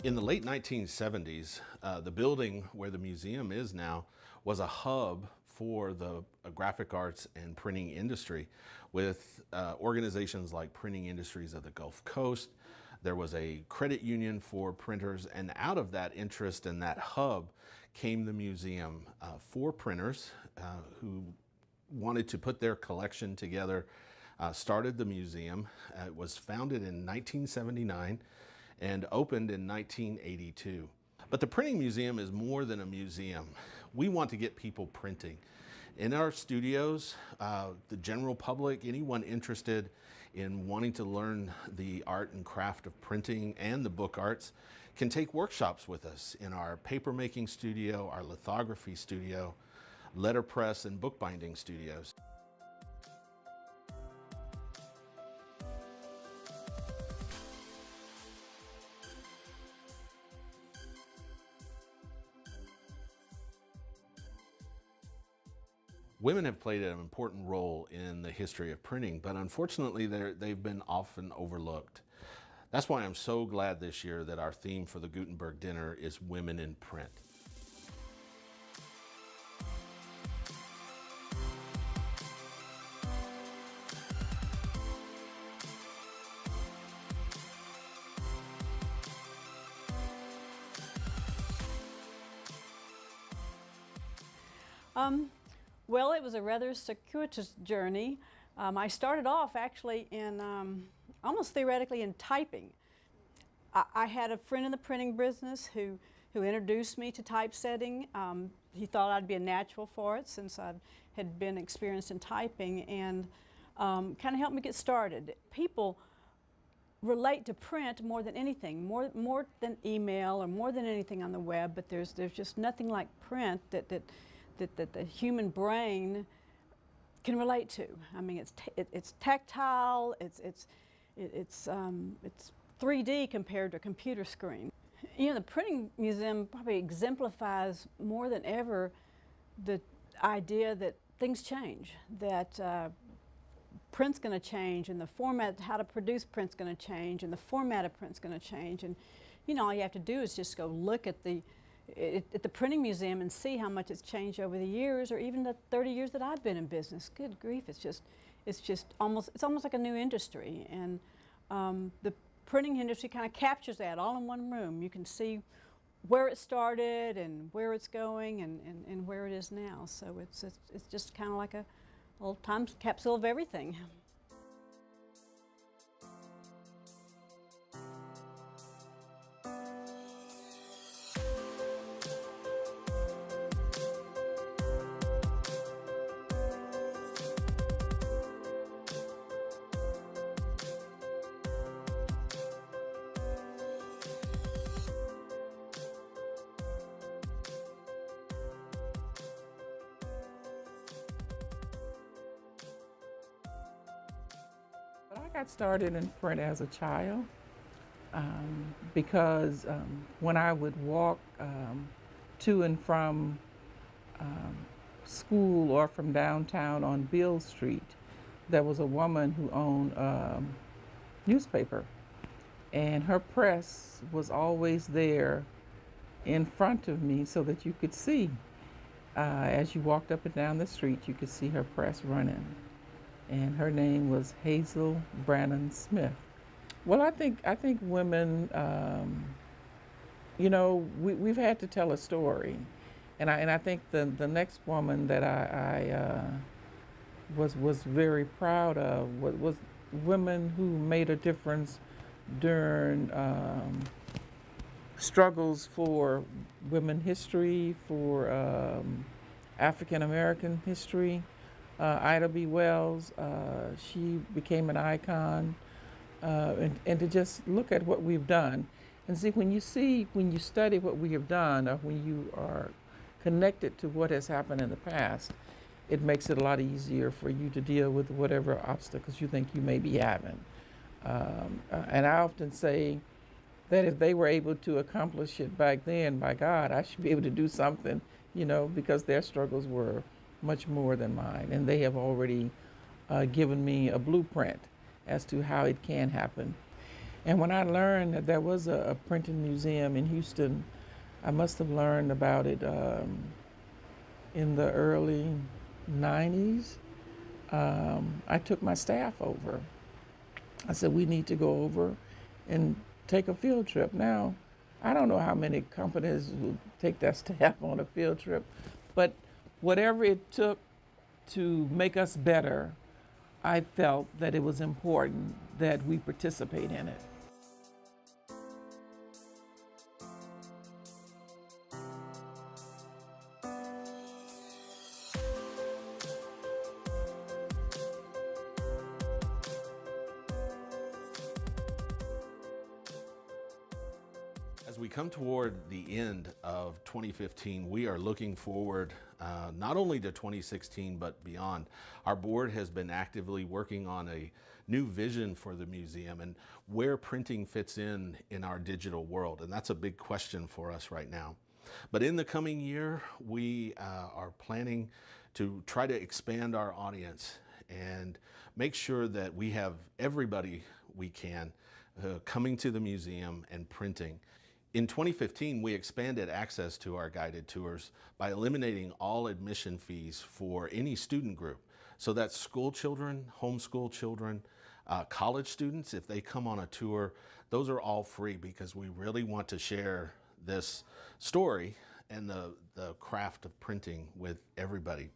In the late 1970s, the building where the museum is now was a hub for the graphic arts and printing industry with organizations like Printing Industries of the Gulf Coast. There was a credit union for printers, and out of that interest and that hub came the museum for printers who wanted to put their collection together, started the museum. It was founded in 1979 and opened in 1982. But the Printing Museum is more than a museum. We want to get people printing. In our studios, the general public, anyone interested in wanting to learn the art and craft of printing and the book arts, can take workshops with us in our papermaking studio, our lithography studio, letterpress and bookbinding studios. Women have played an important role in the history of printing, but unfortunately they've been often overlooked. That's why I'm so glad this year that our theme for the Gutenberg Dinner is Women in Print. Well, it was a rather circuitous journey. I started off actually in almost theoretically in typing. I had a friend in the printing business who introduced me to typesetting. He thought I'd be a natural for it since I had been experienced in typing, and kind of helped me get started. People relate to print more than anything, more than email or more than anything on the web, but there's just nothing like print that the human brain can relate to. I mean, it's tactile, it's 3D compared to a computer screen. You know, the Printing Museum probably exemplifies more than ever the idea that things change, that print's going to change, and the format, how to produce print's going to change, and the format of print's going to change. And you know, all you have to do is just go look at the Printing Museum and see how much it's changed over the years, or even the 30 years that I've been in business. Good grief, it's almost like a new industry, and the printing industry kind of captures that all in one room. You can see where it started and where it's going and where it is now. So it's just kind of like a little time capsule of everything. I got started in print as a child because when I would walk to and from school or from downtown on Beale Street, there was a woman who owned a newspaper, and her press was always there in front of me so that you could see. As you walked up and down the street, you could see her press running. And her name was Hazel Brannon Smith. Well, I think women, you know, we've had to tell a story, and I think the next woman that I was very proud of was women who made a difference during struggles for women history, for African American history. Ida B. Wells, she became an icon, and to just look at what we've done and see, when you study what we have done, or when you are connected to what has happened in the past, it makes it a lot easier for you to deal with whatever obstacles you think you may be having. And I often say that if they were able to accomplish it back then, by God, I should be able to do something, you know, because their struggles were much more than mine, and they have already given me a blueprint as to how it can happen. And when I learned that there was a printing museum in Houston, I must have learned about it in the early 90s. I took my staff over. I said, we need to go over and take a field trip. Now, I don't know how many companies will take their staff on a field trip, but whatever it took to make us better, I felt that it was important that we participate in it. As we come toward the end of 2015, we are looking forward not only to 2016 but beyond. Our board has been actively working on a new vision for the museum and where printing fits in our digital world, and that's a big question for us right now. But in the coming year, we are planning to try to expand our audience and make sure that we have everybody we can coming to the museum and printing. In 2015, we expanded access to our guided tours by eliminating all admission fees for any student group. So that's school children, homeschool children, college students. If they come on a tour, those are all free because we really want to share this story and the craft of printing with everybody.